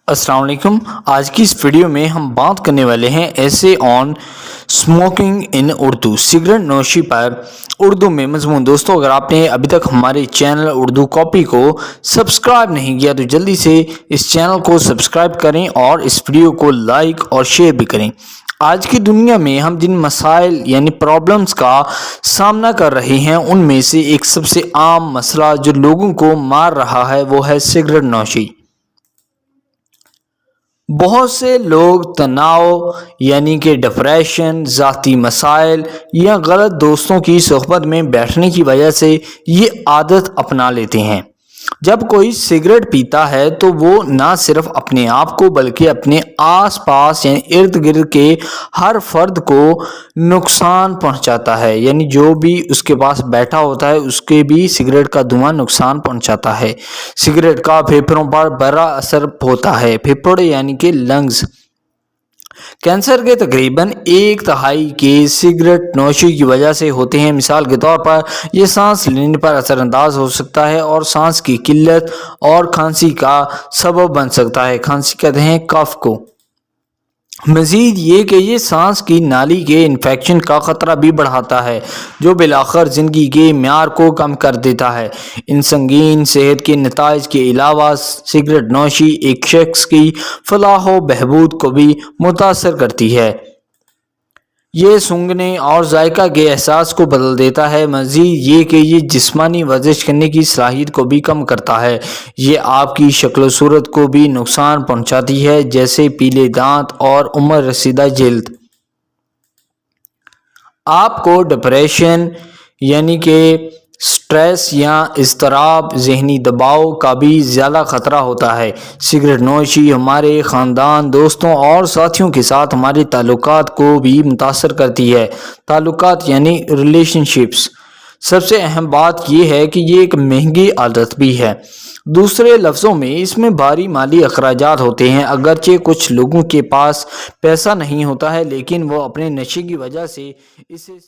अस्सलाम वालेकुम। आज की इस वीडियो में हम बात करने वाले हैं ऐसे on smoking in Urdu, cigarette नोशी पर उर्दू में मजमून। दोस्तों, अगर आपने अभी तक हमारे चैनल उर्दू कॉपी को सब्सक्राइब नहीं किया तो जल्दी से इस चैनल को सब्सक्राइब करें और इस वीडियो को लाइक और शेयर भी करें। आज की दुनिया में हम जिन मसाइल यानी प्रॉब्लम्स का सामना कर रहे हैं उनमें से एक सबसे आम मसला जो लोगों को मार रहा है वो है सिगरेट नोशी। बहुत से लोग तनाव यानी कि डिप्रेशन, ज़ाती मसाइल या गलत दोस्तों की सोहबत में बैठने की वजह से ये आदत अपना लेते हैं। जब कोई सिगरेट पीता है तो वो ना सिर्फ अपने आप को बल्कि अपने आस पास यानी इर्द गिर्द के हर फर्द को नुकसान पहुंचाता है। यानी जो भी उसके पास बैठा होता है उसके भी सिगरेट का धुआं नुकसान पहुंचाता है। सिगरेट का फेफड़ों पर बड़ा असर होता है। फेफड़े यानी कि लंग्स, कैंसर के तकरीबन 1/3 केस सिगरेट नोशी की वजह से होते हैं। मिसाल के तौर पर यह सांस लेने पर असरअंदाज हो सकता है और सांस की किल्लत और खांसी का सबब बन सकता है। खांसी कहते हैं कफ को। मजीद ये कि ये सांस की नाली के इन्फेक्शन का ख़तरा भी बढ़ाता है जो बिलाखिर ज़िंदगी के म्यार को कम कर देता है। इन संगीन सेहत के नताइज के अलावा सिगरेट नोशी एक शख्स की फलाह व बहबूद को भी मुतासर करती है। ये सूंघने और जायका के एहसास को बदल देता है। मज़ीद ये कि ये जिस्मानी वर्जिश करने की सलाहियत को भी कम करता है। ये आपकी शक्ल सूरत को भी नुकसान पहुंचाती है, जैसे पीले दांत और उम्र रसीदा जल्द। आपको डिप्रेशन यानी कि स्ट्रेस या इज़्तिराब, ज़हनी दबाव का भी ज़्यादा ख़तरा होता है। सिगरेट नोशी हमारे ख़ानदान, दोस्तों और साथियों के साथ हमारे ताल्लुकात को भी मुतासर करती है। ताल्लुकात यानी रिलेशनशिप्स। सबसे अहम बात यह है कि ये एक महंगी आदत भी है। दूसरे लफ्ज़ों में इसमें भारी माली अखराजात होते हैं। अगरचे कुछ लोगों के पास पैसा नहीं होता है लेकिन वो अपने नशे की वजह से इसे